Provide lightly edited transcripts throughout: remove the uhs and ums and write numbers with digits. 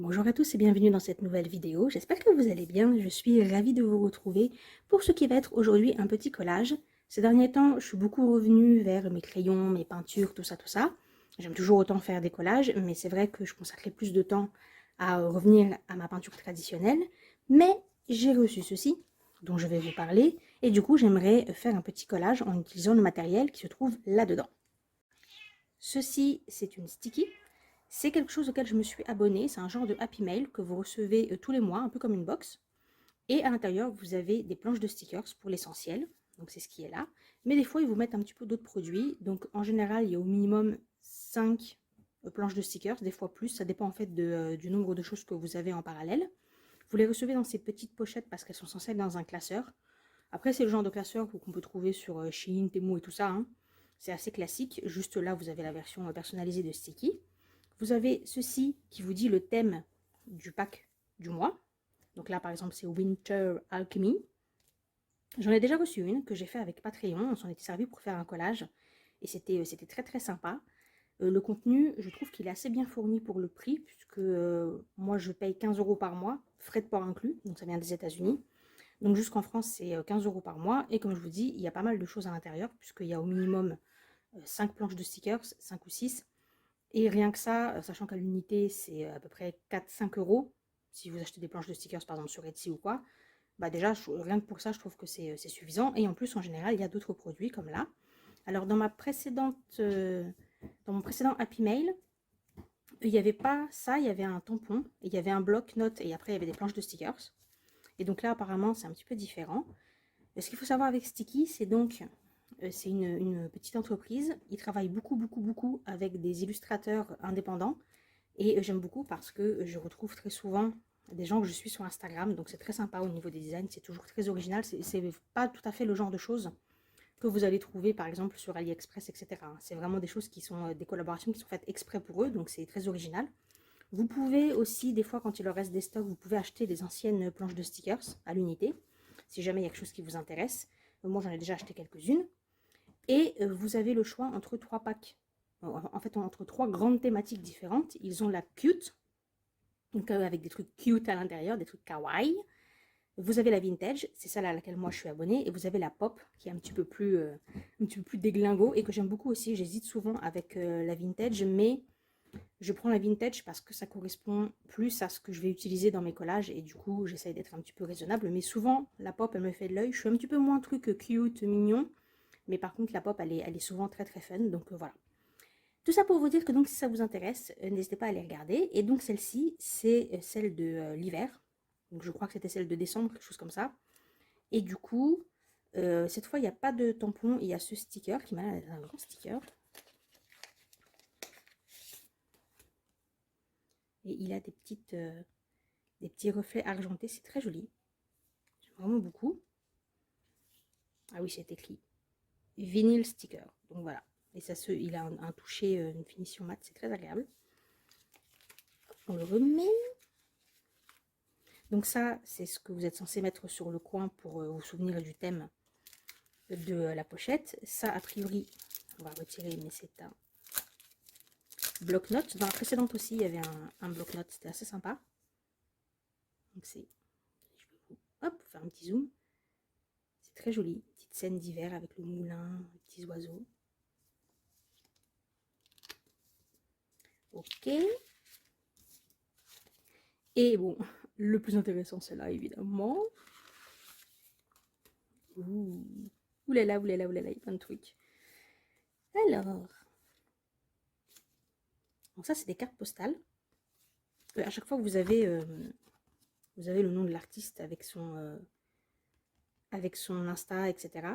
Bonjour à tous et bienvenue dans cette nouvelle vidéo. J'espère que vous allez bien. Je suis ravie de vous retrouver pour ce qui va être aujourd'hui un petit collage. Ces derniers temps, je suis beaucoup revenue vers mes crayons, mes peintures, tout ça, tout ça. J'aime toujours autant faire des collages, mais c'est vrai que je consacrais plus de temps à revenir à ma peinture traditionnelle. Mais j'ai reçu ceci, dont je vais vous parler, et du coup, j'aimerais faire un petit collage en utilisant le matériel qui se trouve là-dedans. Ceci, c'est une sticky. C'est quelque chose auquel je me suis abonnée. C'est un genre de Happy Mail que vous recevez tous les mois, un peu comme une box. Et à l'intérieur, vous avez des planches de stickers pour l'essentiel. Donc c'est ce qui est là. Mais des fois, ils vous mettent un petit peu d'autres produits. Donc en général, il y a au minimum 5 planches de stickers, des fois plus. Ça dépend en fait du nombre de choses que vous avez en parallèle. Vous les recevez dans ces petites pochettes parce qu'elles sont censées être dans un classeur. Après, c'est le genre de classeur qu'on peut trouver sur Shein, Temu et tout ça, hein. C'est assez classique. Juste là, vous avez la version personnalisée de Sticky. Vous avez ceci qui vous dit le thème du pack du mois. Donc là, par exemple, c'est Winter Alchemy. J'en ai déjà reçu une que j'ai fait avec Patreon. On s'en était servi pour faire un collage. Et c'était très très sympa. Le contenu, je trouve qu'il est assez bien fourni pour le prix, puisque moi, je paye 15 € par mois, frais de port inclus. Donc ça vient des États-Unis. Donc jusqu'en France, c'est 15 € par mois. Et comme je vous dis, il y a pas mal de choses à l'intérieur, puisqu'il y a au minimum 5 planches de stickers, 5 ou 6. Et rien que ça, sachant qu'à l'unité, c'est à peu près 4-5 €, si vous achetez des planches de stickers, par exemple sur Etsy ou quoi, bah déjà, rien que pour ça, je trouve que c'est suffisant. Et en plus, en général, il y a d'autres produits comme là. Alors, dans mon précédent Happy Mail, il n'y avait pas ça, il y avait un tampon, et il y avait un bloc-notes, et après, il y avait des planches de stickers. Et donc là, apparemment, c'est un petit peu différent. Ce qu'il faut savoir avec Sticky, c'est donc, c'est une petite entreprise. Ils travaillent beaucoup, beaucoup, beaucoup avec des illustrateurs indépendants. Et j'aime beaucoup parce que je retrouve très souvent des gens que je suis sur Instagram. Donc c'est très sympa au niveau des designs. C'est toujours très original. C'est pas tout à fait le genre de choses que vous allez trouver par exemple sur AliExpress, etc. C'est vraiment des choses qui sont des collaborations qui sont faites exprès pour eux. Donc c'est très original. Vous pouvez aussi, des fois, quand il leur reste des stocks, vous pouvez acheter des anciennes planches de stickers à l'unité, si jamais il y a quelque chose qui vous intéresse. Moi, j'en ai déjà acheté quelques-unes. Et vous avez le choix entre 3 packs. En fait, entre 3 grandes thématiques différentes. Ils ont la cute, donc avec des trucs cute à l'intérieur, des trucs kawaii. Vous avez la vintage, c'est celle à laquelle moi je suis abonnée. Et vous avez la pop, qui est un petit peu plus déglingo et que j'aime beaucoup aussi. J'hésite souvent avec la vintage, mais je prends la vintage parce que ça correspond plus à ce que je vais utiliser dans mes collages et du coup j'essaye d'être un petit peu raisonnable. Mais souvent la pop elle me fait de l'œil. Je suis un petit peu moins truc cute, mignon. Mais par contre la pop elle est souvent très très fun. Donc voilà. Tout ça pour vous dire que donc si ça vous intéresse, n'hésitez pas à les regarder. Et donc celle-ci, c'est celle de l'hiver. Donc je crois que c'était celle de décembre, quelque chose comme ça. Et du coup, cette fois il n'y a pas de tampon, il y a ce sticker qui m'a l'air un grand sticker. Et il a des petits reflets argentés, c'est très joli. J'aime vraiment beaucoup. Ah oui, c'est écrit vinyl sticker. Donc voilà. Et il a un toucher, une finition mat, c'est très agréable. On le remet. Donc ça, c'est ce que vous êtes censé mettre sur le coin pour vous souvenir du thème de la pochette. Ça, a priori, on va retirer, mais c'est un bloc-notes. Dans la précédente aussi, il y avait un bloc-notes, c'était assez sympa. Donc c'est, je vais vous, hop, faire un petit zoom. C'est très joli, petite scène d'hiver avec le moulin, les petits oiseaux. Ok. Et bon, le plus intéressant, c'est là, évidemment. Ouh. Oulala, oulala, oulala, il y a plein de trucs. Alors, bon, ça, c'est des cartes postales. À chaque fois que vous avez le nom de l'artiste avec son Insta, etc.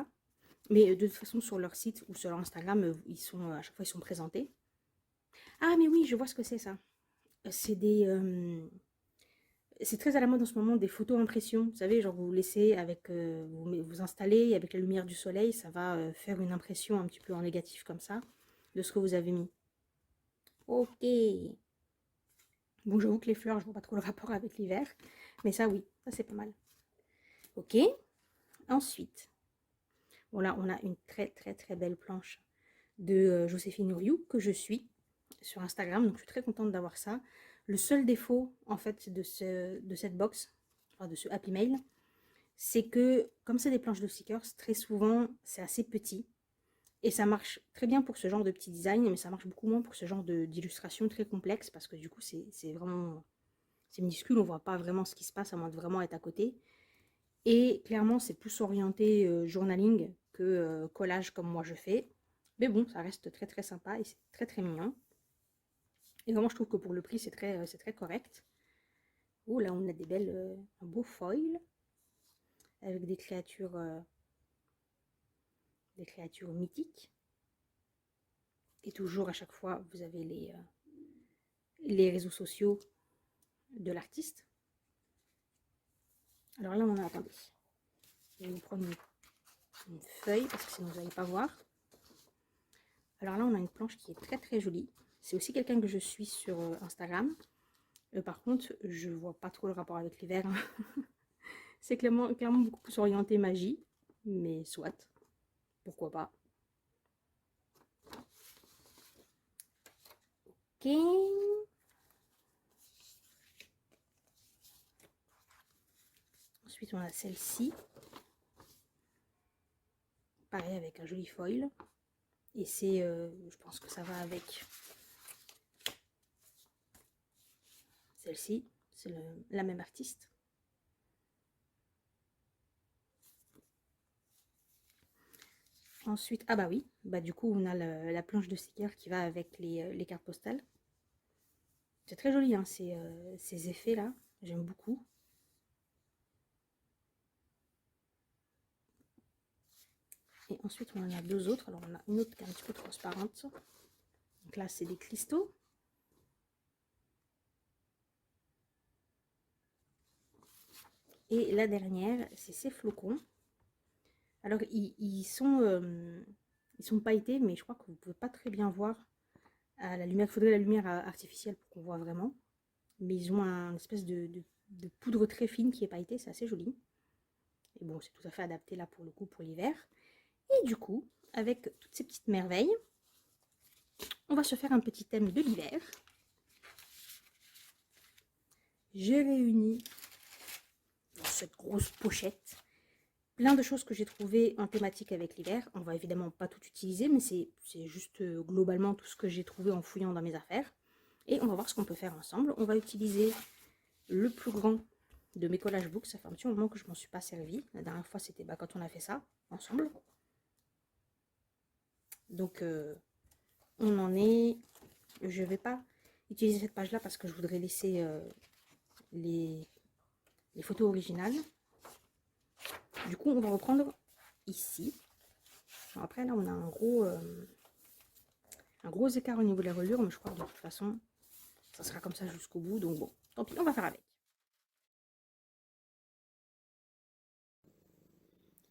Mais de toute façon, sur leur site ou sur leur Instagram, à chaque fois, ils sont présentés. Ah, mais oui, je vois ce que c'est ça. C'est c'est très à la mode en ce moment, des photos impression. Vous savez, genre vous laissez avec, vous installez avec la lumière du soleil, ça va faire une impression un petit peu en négatif comme ça de ce que vous avez mis. Ok. Bon, j'avoue que les fleurs, je vois pas trop le rapport avec l'hiver, mais ça oui, ça c'est pas mal. Ok. Ensuite, bon là, on a une très très très belle planche de Joséphine Nouriou que je suis sur Instagram, donc je suis très contente d'avoir ça. Le seul défaut, en fait, de cette box, enfin de ce Happy Mail, c'est que, comme c'est des planches de stickers, très souvent, c'est assez petit. Et ça marche très bien pour ce genre de petit design, mais ça marche beaucoup moins pour ce genre d'illustration très complexe, parce que du coup, c'est vraiment... C'est minuscule, on voit pas vraiment ce qui se passe, à moins de vraiment être à côté. Et clairement, c'est plus orienté journaling que collage comme moi je fais. Mais bon, ça reste très très sympa et c'est très très mignon. Et vraiment, je trouve que pour le prix, c'est très correct. Oh là, on a un beau foil avec des créatures mythiques. Et toujours à chaque fois, vous avez les réseaux sociaux de l'artiste. Alors là, on a, attendez, je vais vous prendre une feuille parce que sinon vous n'allez pas voir. Alors là, on a une planche qui est très très jolie. C'est aussi quelqu'un que je suis sur Instagram. Par contre, je vois pas trop le rapport avec les verres. C'est clairement beaucoup plus orienté magie. Mais soit, pourquoi pas. Ok. Ensuite, on a celle-ci. Pareil, avec un joli foil. Et c'est, je pense que ça va avec celle-ci. C'est la même artiste. Ensuite, ah bah oui, bah du coup on a la planche de sticker qui va avec les cartes postales. C'est très joli, hein, ces effets là, j'aime beaucoup. Et ensuite on en a deux autres, alors on a une autre qui est un petit peu transparente. Donc là c'est des cristaux. Et la dernière, c'est ces flocons. Alors ils sont pailletés, mais je crois que vous ne pouvez pas très bien voir à la lumière. Il faudrait la lumière artificielle pour qu'on voit vraiment. Mais ils ont un espèce de poudre très fine qui est pailletée, c'est assez joli. Et bon, c'est tout à fait adapté là pour le coup pour l'hiver. Et du coup, avec toutes ces petites merveilles, on va se faire un petit thème de l'hiver. J'ai réuni dans cette grosse pochette plein de choses que j'ai trouvées en thématique avec l'hiver. On va évidemment pas tout utiliser, mais c'est juste globalement tout ce que j'ai trouvé en fouillant dans mes affaires. Et on va voir ce qu'on peut faire ensemble. On va utiliser le plus grand de mes collage books. Ça fait un petit moment que je m'en suis pas servi. La dernière fois, c'était quand on a fait ça ensemble. Donc, on en est... Je vais pas utiliser cette page-là parce que je voudrais laisser les photos originales. Du coup, on va reprendre ici. Alors après, là, on a un gros écart au niveau de la reliure, mais je crois que de toute façon, ça sera comme ça jusqu'au bout. Donc bon, tant pis, on va faire avec.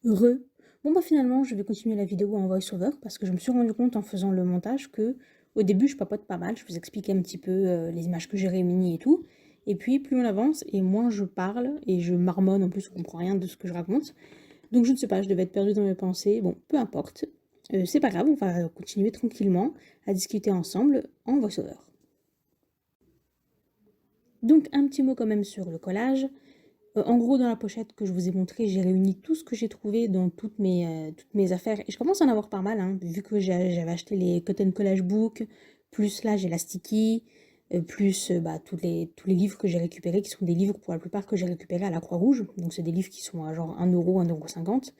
Heureux. Bon bah finalement, je vais continuer la vidéo en voice-over parce que je me suis rendu compte en faisant le montage que au début, je papote pas mal. Je vous explique un petit peu les images que j'ai réunies et tout. Et puis, plus on avance et moins je parle et je marmonne. En plus, on comprend rien de ce que je raconte. Donc je ne sais pas, je devais être perdue dans mes pensées. Bon, peu importe. C'est pas grave, on va continuer tranquillement à discuter ensemble en voice-over. Donc un petit mot quand même sur le collage. En gros, dans la pochette que je vous ai montré, j'ai réuni tout ce que j'ai trouvé dans toutes mes affaires. Et je commence à en avoir pas mal, hein, vu que j'avais acheté les Cotton Collage Book, plus là j'ai la Sticky, plus bah, tous les livres que j'ai récupérés, qui sont des livres pour la plupart que j'ai récupérés à la Croix-Rouge. Donc c'est des livres qui sont à genre 1 euro, 1,50 €,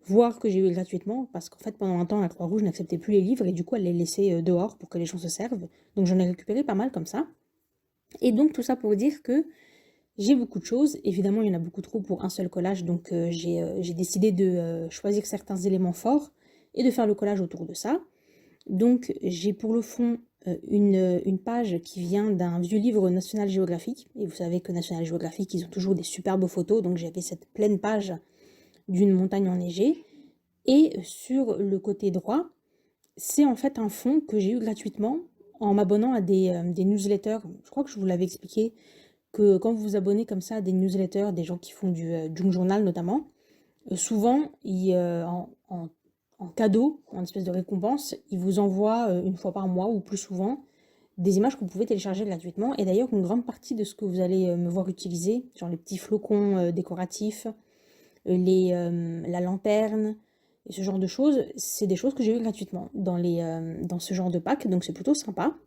voire que j'ai eu gratuitement, parce qu'en fait pendant un temps la Croix-Rouge n'acceptait plus les livres et du coup elle les laissait dehors pour que les gens se servent. Donc j'en ai récupéré pas mal comme ça. Et donc tout ça pour dire que j'ai beaucoup de choses, évidemment il y en a beaucoup trop pour un seul collage, donc j'ai décidé de choisir certains éléments forts et de faire le collage autour de ça. Donc j'ai pour le fond une page qui vient d'un vieux livre National Geographic, et vous savez que National Geographic ils ont toujours des superbes photos, donc j'avais cette pleine page d'une montagne enneigée, et sur le côté droit, c'est en fait un fond que j'ai eu gratuitement en m'abonnant à des newsletters. Je crois que je vous l'avais expliqué, que quand vous vous abonnez comme ça à des newsletters, des gens qui font du junk journal notamment, souvent, en cadeau, en espèce de récompense, ils vous envoient une fois par mois ou plus souvent des images que vous pouvez télécharger gratuitement. Et d'ailleurs, une grande partie de ce que vous allez me voir utiliser, genre les petits flocons décoratifs, la lanterne, et ce genre de choses, c'est des choses que j'ai eu gratuitement dans ce genre de pack, donc c'est plutôt sympa.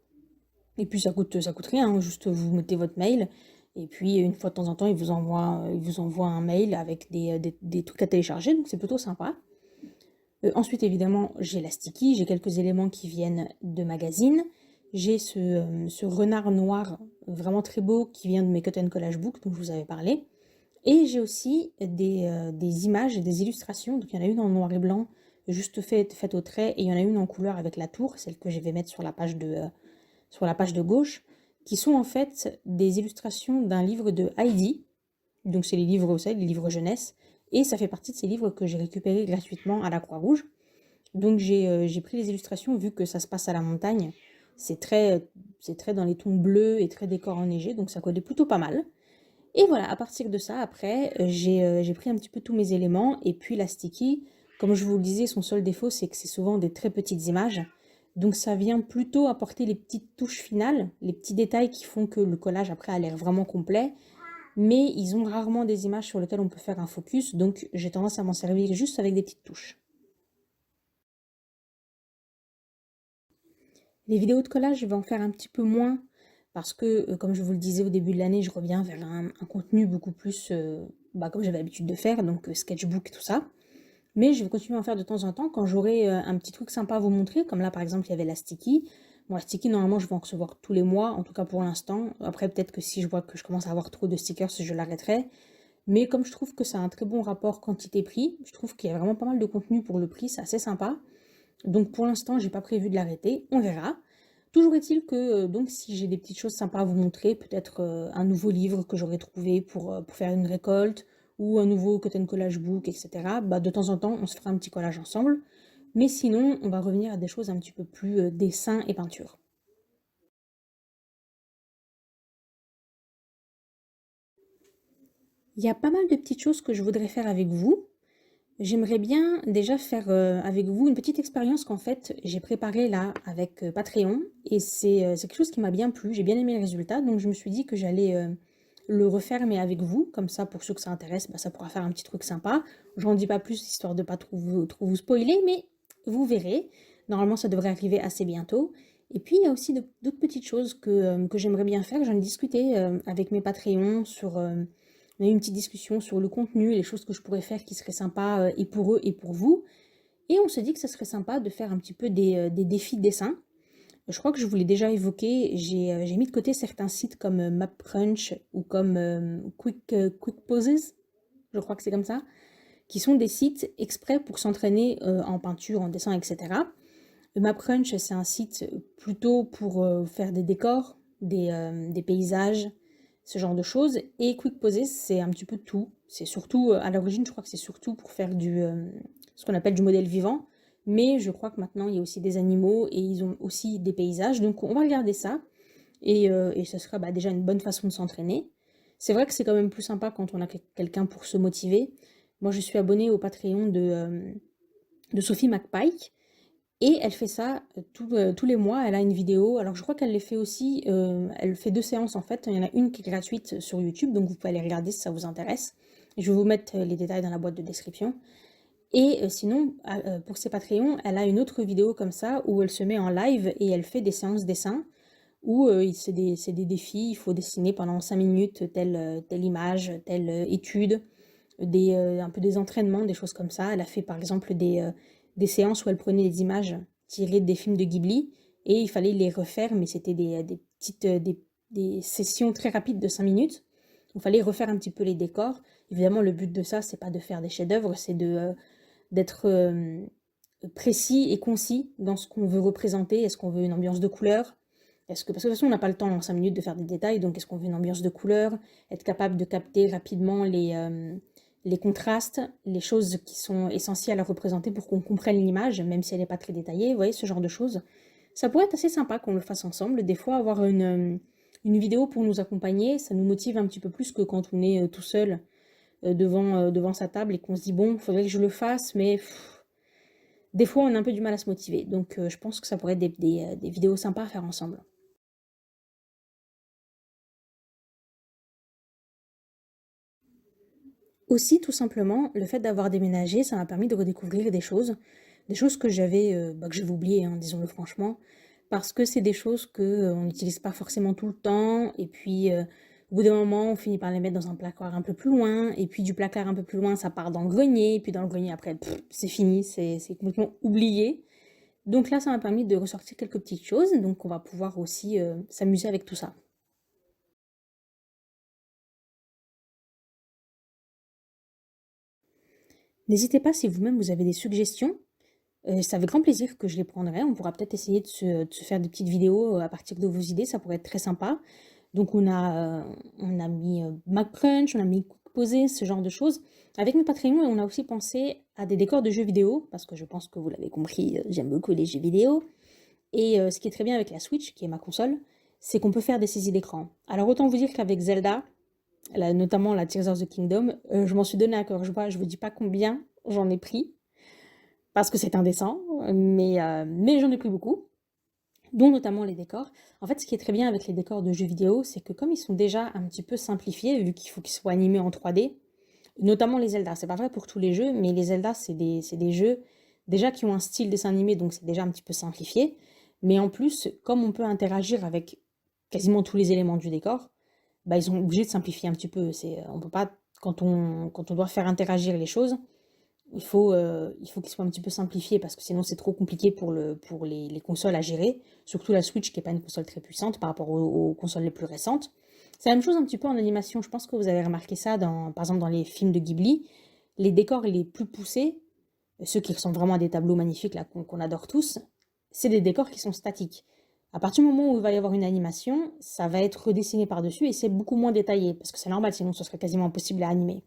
Et puis ça coûte rien, hein, juste vous mettez votre mail, et puis une fois de temps en temps, il vous envoie un mail avec des trucs à télécharger, donc c'est plutôt sympa. Ensuite, évidemment, j'ai la sticky, j'ai quelques éléments qui viennent de magazines. J'ai ce renard noir vraiment très beau qui vient de mes Cut and Collage Book dont je vous avais parlé. Et j'ai aussi des images et des illustrations. Donc il y en a une en noir et blanc, juste faite au trait, et il y en a une en couleur avec la tour, celle que je vais mettre sur la page de gauche, qui sont en fait des illustrations d'un livre de Heidi. Donc c'est les livres, vous savez, les livres jeunesse. Et ça fait partie de ces livres que j'ai récupérés gratuitement à la Croix-Rouge. Donc j'ai pris les illustrations, vu que ça se passe à la montagne. C'est très dans les tons bleus et très décor enneigé, donc ça collait plutôt pas mal. Et voilà, à partir de ça, après, j'ai pris un petit peu tous mes éléments, et puis la sticky, comme je vous le disais, son seul défaut, c'est que c'est souvent des très petites images. Donc ça vient plutôt apporter les petites touches finales, les petits détails qui font que le collage après a l'air vraiment complet, mais ils ont rarement des images sur lesquelles on peut faire un focus, donc j'ai tendance à m'en servir juste avec des petites touches. Les vidéos de collage, je vais en faire un petit peu moins parce que, comme je vous le disais au début de l'année, je reviens vers un contenu beaucoup plus, comme j'avais l'habitude de faire, donc sketchbook et tout ça. Mais je vais continuer à en faire de temps en temps quand j'aurai un petit truc sympa à vous montrer, comme là par exemple il y avait la sticky. Bon, la sticky, normalement, je vais en recevoir tous les mois, en tout cas pour l'instant. Après, peut-être que si je vois que je commence à avoir trop de stickers, je l'arrêterai. Mais comme je trouve que c'est un très bon rapport quantité-prix, je trouve qu'il y a vraiment pas mal de contenu pour le prix, c'est assez sympa. Donc pour l'instant, j'ai pas prévu de l'arrêter, on verra. Toujours est-il que donc si j'ai des petites choses sympas à vous montrer, peut-être un nouveau livre que j'aurais trouvé pour faire une récolte, ou un nouveau cut and collage book, etc. Bah, de temps en temps, on se fera un petit collage ensemble. Mais sinon, on va revenir à des choses un petit peu plus dessin et peinture. Il y a pas mal de petites choses que je voudrais faire avec vous. J'aimerais bien déjà faire avec vous une petite expérience qu'en fait j'ai préparée là avec Patreon, et c'est quelque chose qui m'a bien plu, j'ai bien aimé le résultat, donc je me suis dit que j'allais le refaire mais avec vous, comme ça pour ceux que ça intéresse, bah, ça pourra faire un petit truc sympa. J'en dis pas plus histoire de pas trop vous spoiler, mais vous verrez. Normalement ça devrait arriver assez bientôt. Et puis il y a aussi d'autres petites choses que j'aimerais bien faire. J'en ai discuté avec mes Patreons on a eu une petite discussion sur le contenu et les choses que je pourrais faire qui seraient sympas et pour eux et pour vous. Et on s'est dit que ça serait sympa de faire un petit peu des défis de dessin. Je crois que je vous l'ai déjà évoqué, j'ai mis de côté certains sites comme MapCrunch ou comme Quick Poses, je crois que c'est comme ça, qui sont des sites exprès pour s'entraîner en peinture, en dessin, etc. MapCrunch, c'est un site plutôt pour faire des décors, des paysages, ce genre de choses. Et Quick Poses, c'est un petit peu tout. C'est surtout, à l'origine, je crois que c'est surtout pour faire ce qu'on appelle du modèle vivant. Mais je crois que maintenant, il y a aussi des animaux et ils ont aussi des paysages. Donc, on va regarder ça. Et ce sera déjà une bonne façon de s'entraîner. C'est vrai que c'est quand même plus sympa quand on a quelqu'un pour se motiver. Moi, je suis abonnée au Patreon de Sophie McPike. Et elle fait ça tous les mois, elle a une vidéo. Alors je crois qu'elle les fait aussi, elle fait deux séances en fait. Il y en a une qui est gratuite sur YouTube, donc vous pouvez aller regarder si ça vous intéresse. Je vais vous mettre les détails dans la boîte de description. Et sinon, pour ses Patreons, elle a une autre vidéo comme ça où elle se met en live et elle fait des séances dessin où c'est des défis, il faut dessiner pendant 5 minutes telle image, telle étude, un peu des entraînements, des choses comme ça. Elle a fait par exemple des séances où elle prenait des images tirées des films de Ghibli et il fallait les refaire, mais c'était des petites des sessions très rapides de 5 minutes. Il fallait refaire un petit peu les décors. Évidemment, le but de ça, c'est pas de faire des chefs-d'œuvre, c'est d'être précis et concis dans ce qu'on veut représenter. Est-ce qu'on veut une ambiance de couleur? Parce que de toute façon, on n'a pas le temps en 5 minutes de faire des détails, donc est-ce qu'on veut une ambiance de couleur? Être capable de capter rapidement les contrastes, les choses qui sont essentielles à représenter pour qu'on comprenne l'image, même si elle n'est pas très détaillée, vous voyez, ce genre de choses. Ça pourrait être assez sympa qu'on le fasse ensemble. Des fois, avoir une vidéo pour nous accompagner, ça nous motive un petit peu plus que quand on est tout seul devant sa table et qu'on se dit, bon, il faudrait que je le fasse, mais des fois, on a un peu du mal à se motiver. Donc, je pense que ça pourrait être des vidéos sympas à faire ensemble. Aussi, tout simplement, le fait d'avoir déménagé, ça m'a permis de redécouvrir des choses que que j'avais oubliées, hein, disons-le franchement, parce que c'est des choses que on n'utilise pas forcément tout le temps, et puis au bout d'un moment, on finit par les mettre dans un placard un peu plus loin, et puis du placard un peu plus loin, ça part dans le grenier, et puis dans le grenier après, c'est fini, c'est complètement oublié. Donc là, ça m'a permis de ressortir quelques petites choses, donc on va pouvoir aussi s'amuser avec tout ça. N'hésitez pas si vous-même vous avez des suggestions. C'est avec grand plaisir que je les prendrai. On pourra peut-être essayer de se faire des petites vidéos à partir de vos idées, ça pourrait être très sympa. Donc on a mis McCrunch, on a mis Posé, ce genre de choses. Avec mes Patreons, et on a aussi pensé à des décors de jeux vidéo, parce que je pense que vous l'avez compris, j'aime beaucoup les jeux vidéo. Et ce qui est très bien avec la Switch, qui est ma console, c'est qu'on peut faire des saisies d'écran. Alors autant vous dire qu'avec Zelda, notamment la Tears of the Kingdom, je m'en suis donné à cœur joie, je vous dis pas combien j'en ai pris, parce que c'est indécent, mais j'en ai pris beaucoup, dont notamment les décors. En fait, ce qui est très bien avec les décors de jeux vidéo, c'est que comme ils sont déjà un petit peu simplifiés, vu qu'il faut qu'ils soient animés en 3D, notamment les Zelda, c'est pas vrai pour tous les jeux, mais les Zelda, c'est des jeux déjà qui ont un style dessin animé, donc c'est déjà un petit peu simplifié. Mais en plus, comme on peut interagir avec quasiment tous les éléments du décor, bah, ils sont obligés de simplifier un petit peu. On peut pas, quand on doit faire interagir les choses, il faut qu'il soit un petit peu simplifié parce que sinon c'est trop compliqué pour les consoles à gérer, surtout la Switch qui n'est pas une console très puissante par rapport aux consoles les plus récentes. C'est la même chose un petit peu en animation, je pense que vous avez remarqué ça par exemple dans les films de Ghibli, les décors les plus poussés, ceux qui ressemblent vraiment à des tableaux magnifiques là qu'on adore tous, c'est des décors qui sont statiques. À partir du moment où il va y avoir une animation, ça va être redessiné par-dessus et c'est beaucoup moins détaillé parce que c'est normal, sinon ce serait quasiment impossible à animer.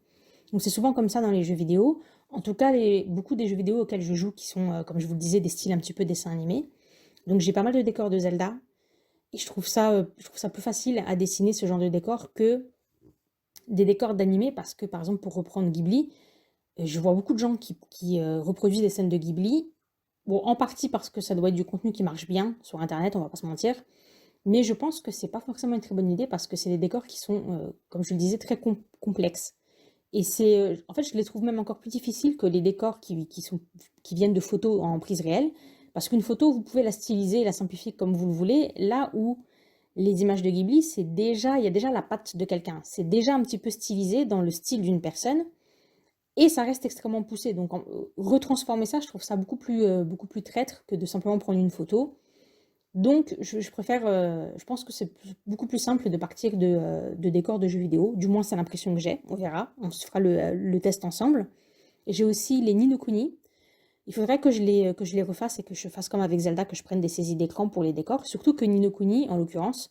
Donc c'est souvent comme ça dans les jeux vidéo. En tout cas, beaucoup des jeux vidéo auxquels je joue qui sont, comme je vous le disais, des styles un petit peu dessin animé. Donc j'ai pas mal de décors de Zelda. Et je trouve ça plus facile à dessiner ce genre de décor que des décors d'animé parce que, par exemple, pour reprendre Ghibli, je vois beaucoup de gens qui reproduisent des scènes de Ghibli. Bon, en partie parce que ça doit être du contenu qui marche bien sur Internet, on va pas se mentir. Mais je pense que c'est pas forcément une très bonne idée parce que c'est des décors qui sont, comme je le disais, très complexes. Et en fait, je les trouve même encore plus difficiles que les décors qui viennent de photos en prise réelle. Parce qu'une photo, vous pouvez la styliser, la simplifier comme vous le voulez. Là où les images de Ghibli, il y a déjà la patte de quelqu'un. C'est déjà un petit peu stylisé dans le style d'une personne. Et ça reste extrêmement poussé. Donc, retransformer ça, je trouve ça beaucoup plus traître que de simplement prendre une photo. Donc, je préfère, je pense que c'est beaucoup plus simple de partir de décors de jeux vidéo. Du moins, c'est l'impression que j'ai. On verra. On se fera le test ensemble. Et j'ai aussi les Ni no Kuni. Il faudrait que je les refasse et que je fasse comme avec Zelda, que je prenne des saisies d'écran pour les décors. Surtout que Ni no Kuni, en l'occurrence,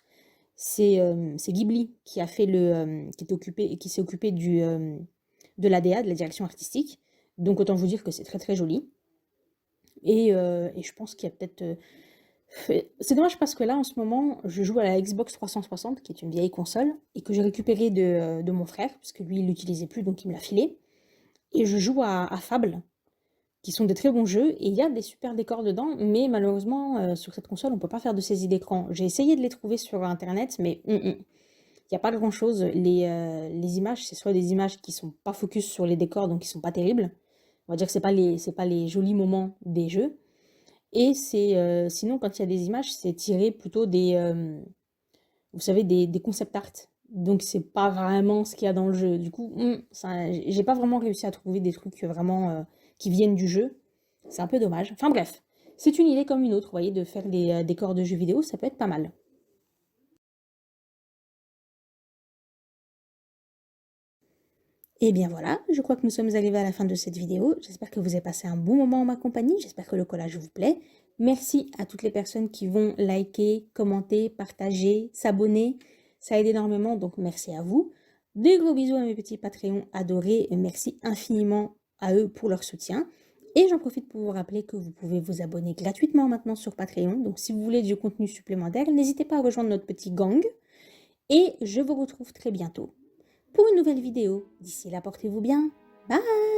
c'est Ghibli qui a fait qui s'est occupé de l'ADA, de la direction artistique. Donc, autant vous dire que c'est très très joli. Et je pense qu'il y a peut-être c'est dommage parce que là, en ce moment, je joue à la Xbox 360, qui est une vieille console, et que j'ai récupérée de mon frère, puisque lui, il l'utilisait plus, donc il me l'a filé. Et je joue à Fable, qui sont de très bons jeux, et il y a des super décors dedans, mais malheureusement, sur cette console, on peut pas faire de saisie d'écran. J'ai essayé de les trouver sur Internet, mais il n'y a pas grand-chose. Les images, c'est soit des images qui sont pas focus sur les décors, donc qui sont pas terribles. On va dire que c'est pas les jolis moments des jeux. Et sinon, quand il y a des images, c'est tiré plutôt vous savez, des concept art. Donc c'est pas vraiment ce qu'il y a dans le jeu. Du coup, j'ai pas vraiment réussi à trouver des trucs vraiment qui viennent du jeu. C'est un peu dommage. Enfin bref, c'est une idée comme une autre, vous voyez, de faire des décors de jeux vidéo, ça peut être pas mal. Et bien voilà, je crois que nous sommes arrivés à la fin de cette vidéo. J'espère que vous avez passé un bon moment en ma compagnie. J'espère que le collage vous plaît. Merci à toutes les personnes qui vont liker, commenter, partager, s'abonner. Ça aide énormément, donc merci à vous. Des gros bisous à mes petits Patreons adorés. Merci infiniment à eux pour leur soutien. Et j'en profite pour vous rappeler que vous pouvez vous abonner gratuitement maintenant sur Patreon. Donc si vous voulez du contenu supplémentaire, n'hésitez pas à rejoindre notre petit gang. Et je vous retrouve très bientôt pour une nouvelle vidéo. D'ici là, portez-vous bien. Bye!